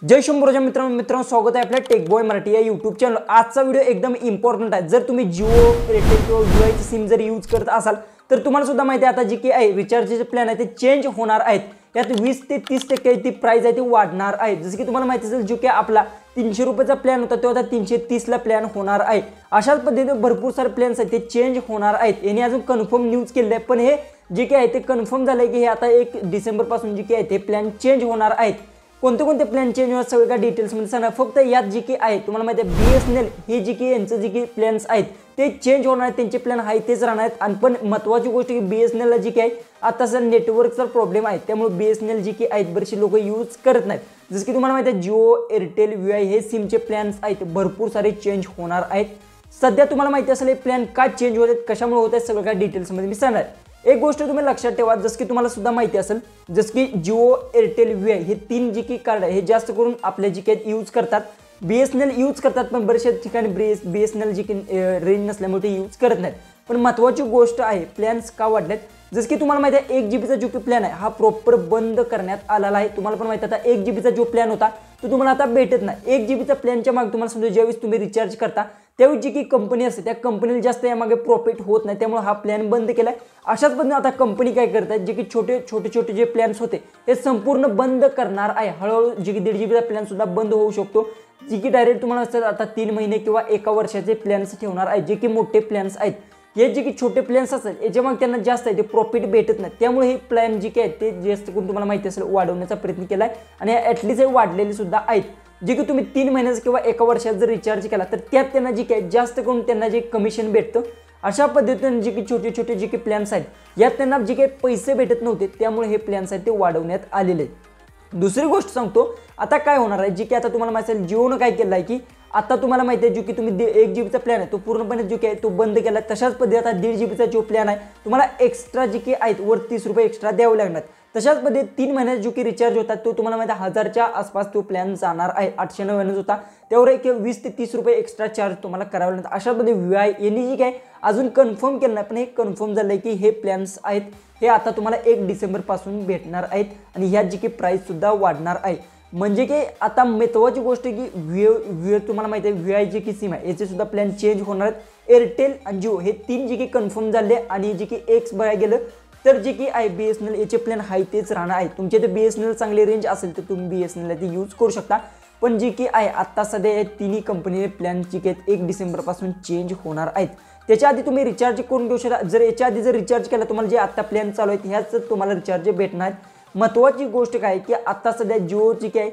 जय शंभूराजा मित्रांनो स्वागत आहे आपल्या टेक बॉय मराठी या यूट्यूब चॅनल। आजचा व्हिडिओ एकदम इम्पॉर्टंट आहे। जर तुम्ही जिओ एअरटेल किंवा वीआयची सिम जर यूज करत असाल तर तुम्हाला सुद्धा माहिती आहे आता जी आहे रिचार्जचे प्लॅन आहे ते चेंज होणार आहेत। यात 20 ते 30% ती प्राइस आहे ती वाढणार आहे। जसं की तुम्हाला माहिती असेल जो की आपला 300 रुपयाचा प्लॅन होता तो आता 330 ला प्लॅन होणार आहे। अशाच पद्धतीने भरपूर सारे प्लॅन्स आहेत ते चेंज होणार आहेत। याने अजून कन्फर्म न्यूज केले आहे, पण हे जे काही आहे ते कन्फर्म झालंय की हे आता 1 डिसेंबर पासून जे काही आहे ते प्लॅन चेंज होणार आहेत। कोणते कोणते प्लॅन चेंज होणार सगळं का डिटेल्स मध्ये सांगणार। फक्त यात जी की आहे तुम्हाला माहिती आहे BSNL हे जी की यांचं जी की प्लॅन्स आहेत ते चेंज होणार आहेत, त्यांचे प्लॅन आहे तेच राहणार आहेत। आणि पण महत्त्वाची गोष्ट की BSNL ला जी की आहे आता सर नेटवर्कचा प्रॉब्लेम आहे, त्यामुळे BSNL जी की आहेत बरेचसे लोक यूज करत नाहीत। जसं की तुम्हाला माहिती आहे जिओ एअरटेल VI हे सिमचे प्लॅन्स आहेत भरपूर सारे चेंज होणार आहेत। सध्या तुम्हाला माहिती असेल हे प्लॅन का चेंज होत आहेत, कशामुळे होत आहेत, सगळं काय डिटेल्स मध्ये मी सांगणार। एक गोष्ट तुम्ही लक्षात ठेवा, जसं की तुम्हाला सुद्धा माहिती असेल जसं की जिओ एअरटेल VI हे 3 जी की कार्ड आहे हे जास्त करून आपले जी काही यूज करतात। BSNL यूज करतात पण बरेचशा ठिकाणी BSNL जी की रेंज नसल्यामुळे ते यूज करत नाहीत। पण महत्त्वाची गोष्ट आहे प्लॅन्स का वाढलेत, जसं की तुम्हाला माहिती आहे 1 GB चा जो की प्लॅन आहे हा प्रॉपर बंद करण्यात आलेला आहे। तुम्हाला पण माहिती आहे आता 1 GB चा जो प्लॅन होता तो तुम्हाला आता भेटत नाही। 1 GB चा प्लॅनच्या मागे तुम्हाला समजा ज्यावेळेस तुम्ही रिचार्ज करता त्यावेळी जी की कंपनी असते त्या कंपनीला जास्त यामागे प्रॉफिट होत नाही, त्यामुळे हा प्लॅन बंद केलाय। अशाच पद्धतीने आता कंपनी काय करतात जे की छोटे जे प्लॅन्स होते हे संपूर्ण बंद करणार आहे। हळूहळू जी की 1.5 GB चा प्लॅन सुद्धा बंद होऊ शकतो, जी की डायरेक्ट तुम्हाला असतात आता 3 महिने किंवा 1 वर्षाचे प्लॅन्स ठेवणार आहे। जे की मोठे प्लॅन्स आहेत हे जे की छोटे प्लॅन्स असतात याच्या मग त्यांना जास्त आहे ते प्रॉफिट भेटत नाही, त्यामुळे हे प्लॅन जे काही ते जास्त करून तुम्हाला माहिती असेल वाढवण्याचा प्रयत्न केलाय आणि ॲटलीस्ट हे वाढलेले सुद्धा आहेत। जे की तुम्ही 3 महिन्याचा किंवा 1 वर्षात जर रिचार्ज केला तर त्यात त्यांना जे काही जास्त करून त्यांना जे कमिशन भेटतं। अशा पद्धतीने जे की छोटे जे की प्लॅन्स आहेत यात त्यांना जे काही पैसे भेटत नव्हते, त्यामुळे हे प्लॅन्स आहेत ते वाढवण्यात आलेले आहेत। दुसरी गोष्ट सांगतो आता काय होणार आहे, जे की आता तुम्हाला माहिती असेल जिओनं काय केलं आहे की आता तुम्हाला माहिती आहे जो की तुम्ही 1 GB चा प्लॅन आहे तो पूर्णपणे जो की आहे तो बंद केला। तशाच पद्धतीने आता 1.5 GB चा जो प्लॅन आहे तुम्हाला एक्स्ट्रा जे की आहेत वर 30 रुपये एक्स्ट्रा द्यावे लागणार। तशाच पद्धतीने 3 महिन्यात जो की रिचार्ज होता तो तुम्हाला माहिती आहे 1000च्या आसपास तो प्लॅन जाणार आहे। 899 होता त्यावर एक 20 ते 30 रुपये एक्स्ट्रा चार्ज तुम्हाला करावे लागतात। अशा पद्धतीने VI यांनी जी काय अजून कन्फर्म केलं नाही, पण हे कन्फर्म झालंय की हे प्लॅन्स आहेत हे आता तुम्हाला 1 डिसेंबर पासून भेटणार आहेत आणि ह्यात जी की प्राइस सुद्धा वाढणार आहे। म्हणजे की आता महत्त्वाची गोष्ट की तुम्हाला माहिती आहे VI जी की सिम आहे याचे सुद्धा प्लॅन चेंज होणार आहेत। एअरटेल आणि जिओ हे 3 जी की कन्फर्म झाले आणि जी की एक बघायला गेलं तर जे की आहे BSNL याचे प्लॅन आहे तेच राहणार आहे। तुमचे ते BSNL चांगले रेंज असेल तर तुम्ही BSNL ला ते यूज करू शकता, पण जी की आहे आता सध्या या तिन्ही कंपनीचे प्लॅन जे की 1 डिसेंबर पासून चेंज होणार आहेत। त्याच्या आधी तुम्ही रिचार्ज करून घेऊ शकता। जर याच्या आधी जर रिचार्ज केला तुम्हाला जे आता प्लॅन चालू आहेत ह्याच तुम्हाला रिचार्ज भेटणार आहेत। महत्त्वाची गोष्ट काय की आता सध्या जिओची काय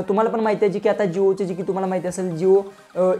तुम्हाला पण माहिती आहे जी की आता जिओची जी की तुम्हाला माहिती असेल जिओ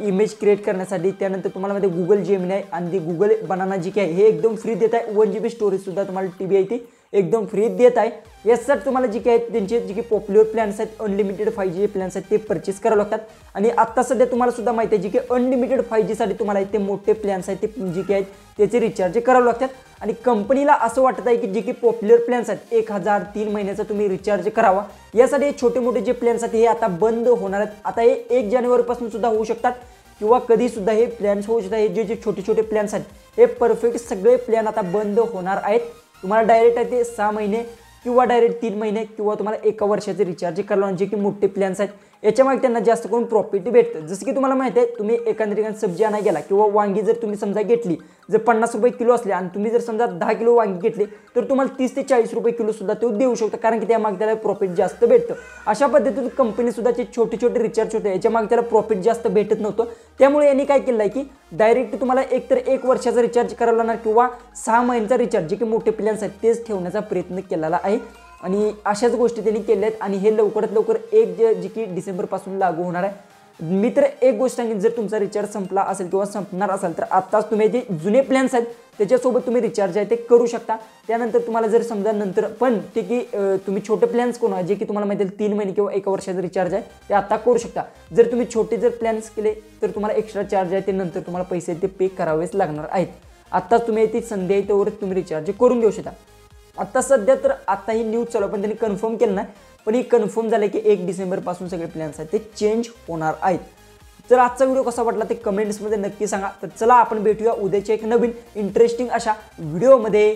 इमेज क्रिएट करण्यासाठी त्यानंतर तुम्हाला माहिती आहे Google Gemini आणि Google बनाना जी की आहे हे एकदम फ्री देत आहे। 1 GB स्टोरेज सुद्धा तुम्हाला TB आहे ती एकदम फ्री देत आहे। यासाठी तुम्हाला जी काही त्यांचे जे की पॉप्युलर प्लॅन्स आहेत अनलिमिटेड 5G प्लॅन्स आहेत ते परचेस करावे लागतात। आणि आता सध्या तुम्हाला सुद्धा माहिती आहे जी की अनलिमिटेड 5G साठी तुम्हाला ते मोठे प्लॅन्स आहेत ते जे की आहेत त्याचे रिचार्ज करावे लागतात। आणि कंपनीला असं वाटत आहे की जे की पॉप्युलर प्लॅन्स आहेत 1000 3 महिन्याचा तुम्ही रिचार्ज करावा, यासाठी हे छोटे मोठे जे प्लॅन्स आहेत हे आता बंद होणार आहेत। आता हे 1 जानेवारी पासून सुद्धा होऊ शकतात किंवा कधी सुद्धा हे प्लॅन्स होऊ शकतात। हे जे छोटे प्लॅन्स आहेत हे परफेक्ट सगळे प्लॅन आता बंद होणार आहेत। तुम्हाला डायरेक्ट आहे ते 6 महिने किंवा डायरेक्ट 3 महिने किंवा तुम्हाला 1 वर्षाचे रिचार्ज करायला जे की मोठे प्लॅन्स आहेत याच्यामागे त्यांना जास्त करून प्रॉफिट भेटतं। जसं की तुम्हाला माहिती आहे तुम्ही एखाद्या ठिकाणी सब्जी आणायला गेला किंवा वांगी जर तुम्ही समजा घेतली जर 50 रुपये किलो असले आणि तुम्ही जर समजा 10 किलो वांगी घेतली तर तुम्हाला 30 ते 40 रुपये किलो सुद्धा तो देऊ शकतो, कारण की त्यामागे त्याला प्रॉफिट जास्त भेटतं। अशा पद्धतीने कंपनी सुद्धा जे छोटे रिचार्ज होते याच्यामागे त्याला प्रॉफिट जास्त भेटत नव्हतं, त्यामुळे यांनी काय केलं आहे की डायरेक्ट तुम्हाला एकतर 1 वर्षाचा रिचार्ज करावा लागणार किंवा 6 महिन्याचा रिचार्ज जे की मोठे प्लॅन्स आहेत तेच ठेवण्याचा प्रयत्न केलेला आहे। आणि अशाच गोष्टी त्यांनी केल्या आहेत आणि हे लवकरात लवकर 1 जी की डिसेंबर पासून लागू होणार आहे। मी तर एक गोष्ट सांगेन, जर तुमचा रिचार्ज संपला असेल किंवा संपणार असेल तर आत्ताच तुम्ही जे जुने प्लॅन्स आहेत त्याच्यासोबत तुम्ही रिचार्ज आहे ते करू शकता। त्यानंतर तुम्हाला जर समजा नंतर पण ते की तुम्ही छोटे प्लॅन्स कोण आहे जे की तुम्हाला माहिती आहे 3 महिने किंवा 1 वर्षाचा रिचार्ज आहे ते आता करू शकता। जर तुम्ही छोटे जर प्लॅन्स केले तर तुम्हाला एक्स्ट्रा चार्ज आहे ते नंतर तुम्हाला पैसे ते पे करावेच लागणार आहेत। आत्ताच तुम्ही ती संधी आहे त्यावर तुम्ही रिचार्ज करून घेऊ शकता। आता सध्या तर आता ही न्यूज चालू पण त्यांनी कन्फर्म केलं नाही, पण ही कन्फर्म झालं की 1 डिसेंबर पासून सगळे प्लॅन्स आहेत ते चेंज होणार आहेत। तर आजचा व्हिडिओ कसा वाटला ते कमेंट्समध्ये नक्की सांगा। तर चला आपण भेटूया उद्याच्या एक नवीन इंटरेस्टिंग अशा व्हिडिओमध्ये।